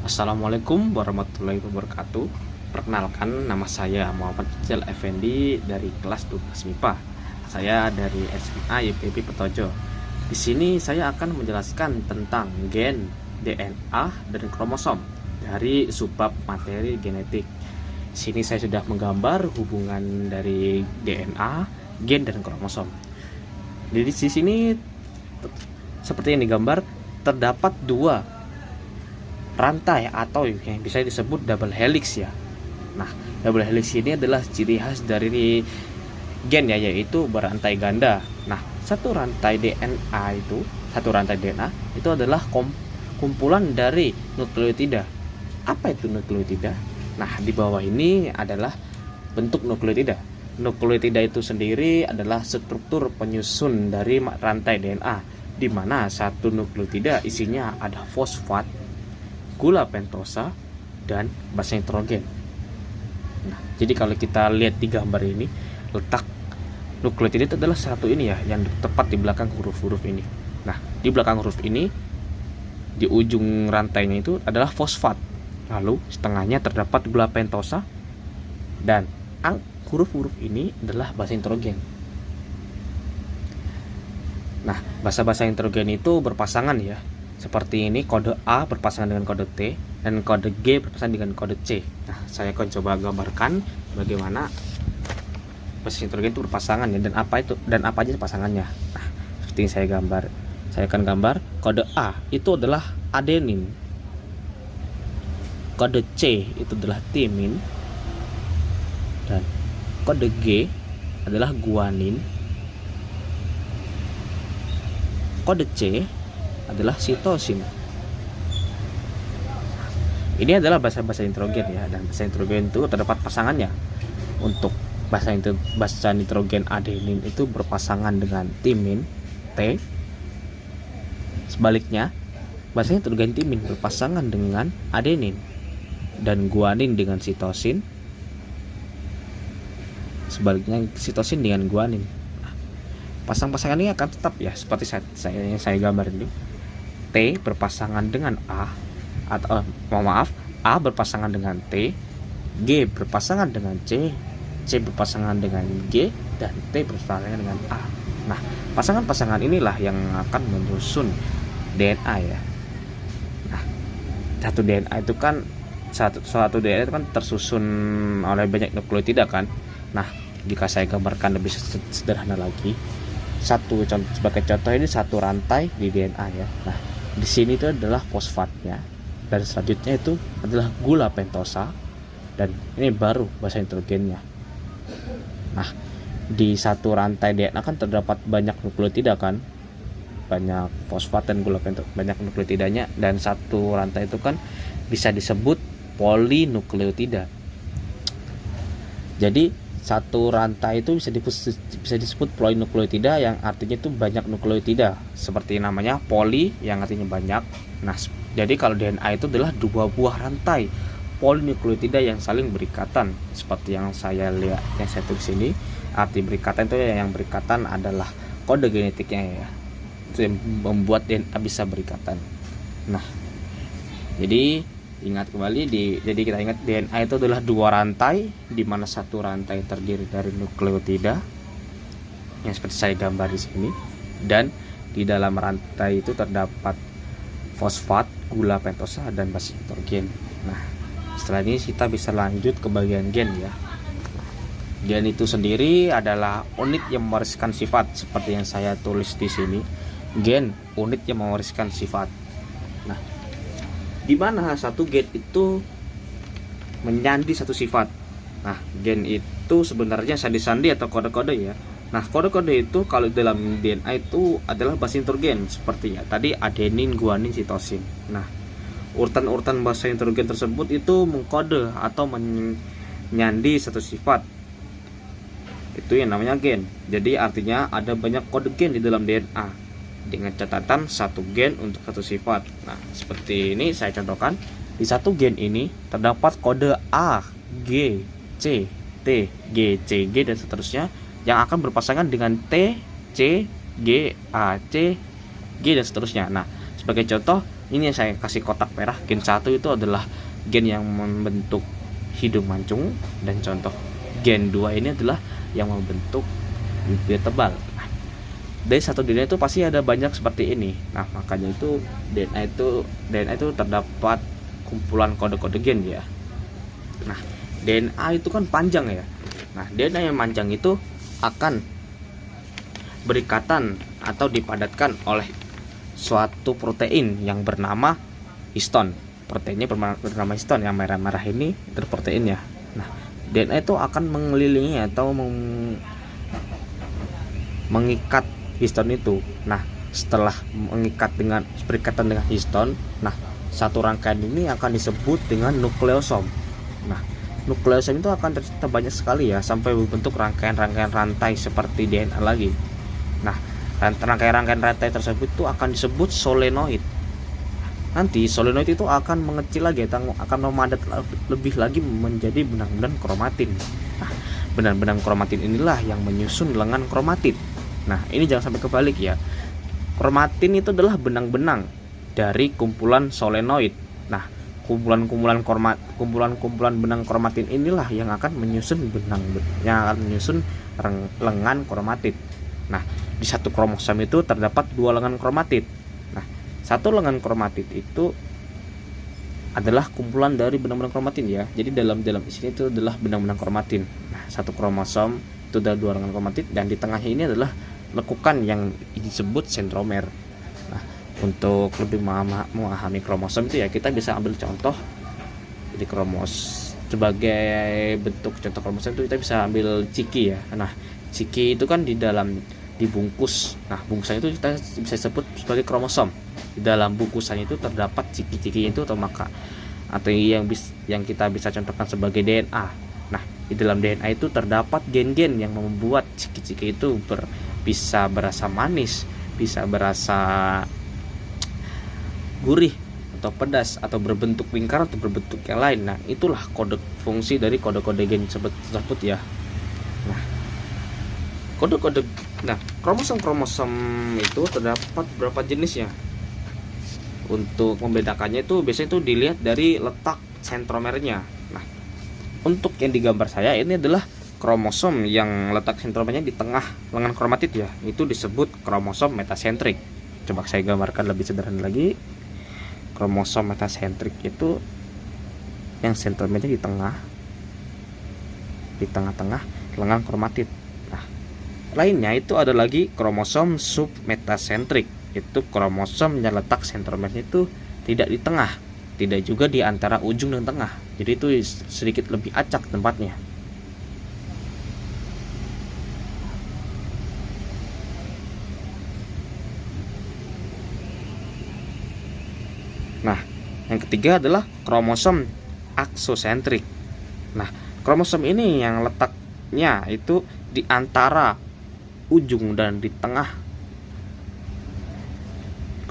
Assalamualaikum warahmatullahi wabarakatuh. Perkenalkan, nama saya Muhammad Ijal Effendi dari kelas 12 MIPA. Saya dari SMA YPP Petojo. Di sini saya akan menjelaskan tentang gen, DNA, dan kromosom dari subbab materi genetik. Di sini saya sudah menggambar hubungan dari DNA, gen, dan kromosom. Jadi di sini seperti yang digambar, terdapat dua rantai atau yang bisa disebut double helix ya. Nah, double helix ini adalah ciri khas dari gen ya, yaitu berantai ganda. Nah, satu rantai DNA itu adalah kumpulan dari nukleotida. Apa itu nukleotida? Nah, di bawah ini adalah bentuk nukleotida. Nukleotida itu sendiri adalah struktur penyusun dari rantai DNA, di mana satu nukleotida isinya ada fosfat, gula pentosa, dan basa nitrogen. Nah, jadi kalau kita lihat di gambar ini, letak nukleotida itu adalah satu ini ya, yang tepat di belakang huruf-huruf ini. Nah, di belakang huruf ini, di ujung rantainya itu adalah fosfat. Lalu setengahnya terdapat gula pentosa, dan huruf-huruf ini adalah basa nitrogen. Nah, basa-basa nitrogen itu berpasangan ya. Seperti ini, kode A berpasangan dengan kode T, dan kode G berpasangan dengan kode C. Nah, saya akan coba gambarkan bagaimana basa nitrogen itu berpasangan ya, dan apa aja pasangannya. Nah, seperti yang saya akan gambar kode A itu adalah adenin, kode C itu adalah timin, dan kode G adalah guanin, kode C adalah sitosin. Ini adalah basa-basa nitrogen ya, dan basa nitrogen itu terdapat pasangannya. Untuk basa nitrogen adenin itu berpasangan dengan timin, T. Sebaliknya, basa nitrogen timin berpasangan dengan adenin, dan guanin dengan sitosin. Sebaliknya, sitosin dengan guanin. Pasang-pasangan ini akan tetap ya, seperti saya gambar ini. T berpasangan dengan A, atau A berpasangan dengan T, G berpasangan dengan C, C berpasangan dengan G, dan T berpasangan dengan A. Nah, pasangan-pasangan inilah yang akan menyusun DNA ya. Nah, satu DNA itu kan satu DNA itu kan tersusun oleh banyak nukleotida kan. Nah, jika saya gambarkan lebih sederhana lagi, sebagai contoh ini satu rantai di DNA ya. Nah, di sini itu adalah fosfatnya, dan selanjutnya itu adalah gula pentosa, dan ini baru basa nitrogennya. Nah, di satu rantai DNA kan terdapat banyak nukleotida kan, banyak fosfat dan gula pentosa, banyak nukleotidanya, dan satu rantai itu kan bisa disebut polinukleotida. Jadi satu rantai itu bisa disebut polinukleotida, yang artinya itu banyak nukleotida, seperti namanya poli yang artinya banyak. Nah, jadi kalau DNA itu adalah dua buah rantai polinukleotida yang saling berikatan, seperti yang saya lihat, yang saya tulis ini. Arti berikatan itu yang berikatan adalah kode genetiknya ya, itu yang membuat DNA bisa berikatan. Nah, jadi jadi kita ingat DNA itu adalah dua rantai, di mana satu rantai terdiri dari nukleotida yang seperti saya gambar di sini, dan di dalam rantai itu terdapat fosfat, gula pentosa, dan basa nitrogen. Nah, setelah ini kita bisa lanjut ke bagian gen ya. Gen itu sendiri adalah unit yang mewariskan sifat, seperti yang saya tulis di sini. Gen, unit yang mewariskan sifat. Nah, di mana satu gen itu menyandi satu sifat. Nah, gen itu sebenarnya sandi-sandi atau kode-kode ya. Nah, kode-kode itu kalau dalam DNA itu adalah basa nitrogen, seperti ya tadi adenin, guanin, sitosin. Nah, urutan-urutan basa nitrogen tersebut itu mengkode atau menyandi satu sifat. Itu yang namanya gen. Jadi artinya ada banyak kode gen di dalam DNA, dengan catatan satu gen untuk satu sifat. Nah, seperti ini saya contohkan. Di satu gen ini terdapat kode A, G, C, T, G, C, G, dan seterusnya, yang akan berpasangan dengan T, C, G, A, C, G, dan seterusnya. Nah, sebagai contoh, ini yang saya kasih kotak merah, gen 1 itu adalah gen yang membentuk hidung mancung, dan contoh gen 2 ini adalah yang membentuk bibir tebal. Nah, dari satu DNA itu pasti ada banyak seperti ini. Nah, makanya itu DNA itu terdapat kumpulan kode-kode gen ya. Nah, DNA itu kan panjang ya. Nah, DNA yang panjang itu akan berikatan atau dipadatkan oleh suatu protein yang bernama histon. Proteinnya bernama histon, yang merah-merah ini itu proteinnya. Nah, DNA itu akan mengelilingi atau mengikat histon itu. Nah, setelah berikatan dengan histon, nah satu rangkaian ini akan disebut dengan nukleosom. Nah, nukleosom itu akan tercipta banyak sekali ya, sampai membentuk rangkaian-rangkaian rantai seperti DNA lagi. Nah, rangkaian-rangkaian rantai tersebut itu akan disebut solenoid. Nanti solenoid itu akan mengecil lagi, akan memadat lebih lagi menjadi benang-benang kromatin. Nah, benang-benang kromatin inilah yang menyusun lengan kromatid. Nah, ini jangan sampai kebalik ya. Kromatin itu adalah benang-benang dari kumpulan solenoid. Nah, kumpulan-kumpulan benang kromatin inilah yang akan menyusun lengan kromatid. Nah, di satu kromosom itu terdapat 2 lengan kromatid. Nah, satu lengan kromatid itu adalah kumpulan dari benang-benang kromatin ya. Jadi dalam sini itu adalah benang-benang kromatin. Nah, satu kromosom itu ada 2 lengan kromatid, dan di tengahnya ini adalah lekukan yang disebut sentromer. Nah, untuk lebih memahami kromosom itu ya, kita bisa ambil contoh di sebagai bentuk contoh kromosom itu kita bisa ambil ciki ya. Nah, ciki itu kan dibungkus. Nah, bungkusan itu kita bisa sebut sebagai kromosom. Di dalam bungkusan itu terdapat ciki-ciki itu atau yang kita bisa contohkan sebagai DNA. Nah, di dalam DNA itu terdapat gen-gen yang membuat ciki-ciki itu bisa berasa manis, bisa berasa gurih atau pedas, atau berbentuk lingkaran atau berbentuk yang lain. Nah, itulah fungsi dari kode-kode gen tersebut ya. Nah, kromosom itu terdapat berapa jenisnya. Untuk membedakannya itu biasanya itu dilihat dari letak sentromernya. Nah, untuk yang digambar saya ini adalah kromosom yang letak sentromernya di tengah lengan kromatid ya. Itu disebut kromosom metasentrik. Coba saya gambarkan lebih sederhana lagi. Kromosom metasentrik itu yang sentromernya di tengah-tengah lengan kromatid. Nah, lainnya itu ada lagi kromosom submetasentrik. Itu kromosom yang letak sentromernya itu tidak di tengah, tidak juga di antara ujung dan tengah. Jadi itu sedikit lebih acak tempatnya. Nah, yang ketiga adalah kromosom aksosentrik. Nah, kromosom ini yang letaknya itu di antara ujung dan di tengah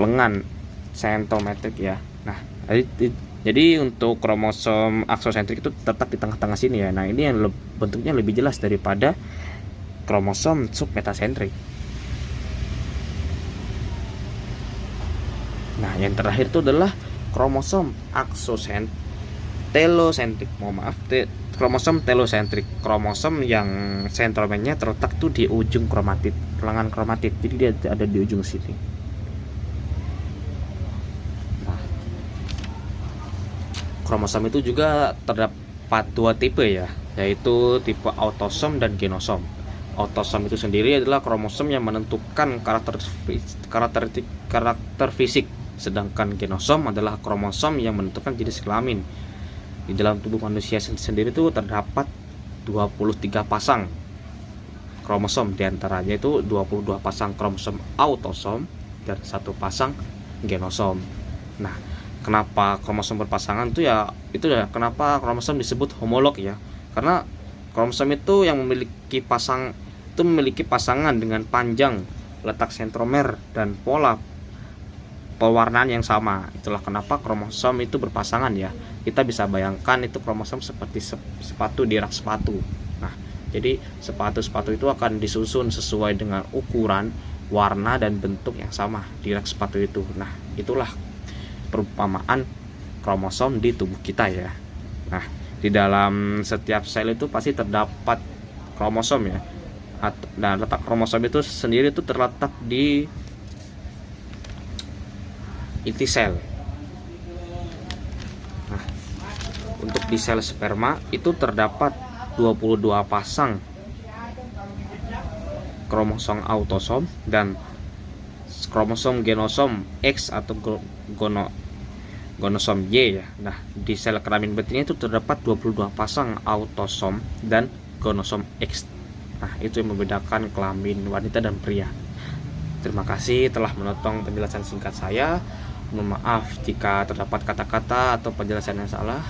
lengan sentrometrik ya. Nah, jadi untuk kromosom aksosentrik itu tetap di tengah-tengah sini ya. Nah, ini yang bentuknya lebih jelas daripada kromosom submetasentrik. Nah, yang terakhir itu adalah kromosom telosentrik. Kromosom telosentrik. Kromosom yang sentromernya terletak tuh di ujung kromatid, lengan kromatid. Jadi dia ada di ujung sini. Nah, kromosom itu juga terdapat 2 tipe ya, yaitu tipe autosom dan genosom. Autosom itu sendiri adalah kromosom yang menentukan karakter fisik. Sedangkan genosom adalah kromosom yang menentukan jenis kelamin. Di dalam tubuh manusia sendiri itu terdapat 23 pasang kromosom, diantaranya itu 22 pasang kromosom autosom dan 1 pasang genosom. Nah, kenapa kromosom berpasangan itu ya kenapa kromosom disebut homolog ya? Karena kromosom itu yang memiliki pasangan dengan panjang, letak sentromer, dan pola pewarnaan yang sama. Itulah kenapa kromosom itu berpasangan ya. Kita bisa bayangkan itu kromosom seperti sepatu di rak sepatu. Nah, jadi sepatu-sepatu itu akan disusun sesuai dengan ukuran, warna, dan bentuk yang sama di rak sepatu itu. Nah, itulah perumpamaan kromosom di tubuh kita ya. Nah, di dalam setiap sel itu pasti terdapat kromosom ya. Dan letak kromosom itu sendiri itu terletak di inti sel. Nah, untuk di sel sperma itu terdapat 22 pasang kromosom autosom dan kromosom genosom X atau gonosom Y ya. Nah, di sel kelamin betina itu terdapat 22 pasang autosom dan gonosom X. Nah, itu yang membedakan kelamin wanita dan pria. Terima kasih telah menonton penjelasan singkat saya. Mohon maaf jika terdapat kata-kata atau penjelasan yang salah.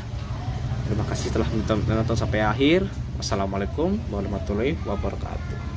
Terima kasih telah menonton sampai akhir. Wassalamualaikum warahmatullahi wabarakatuh.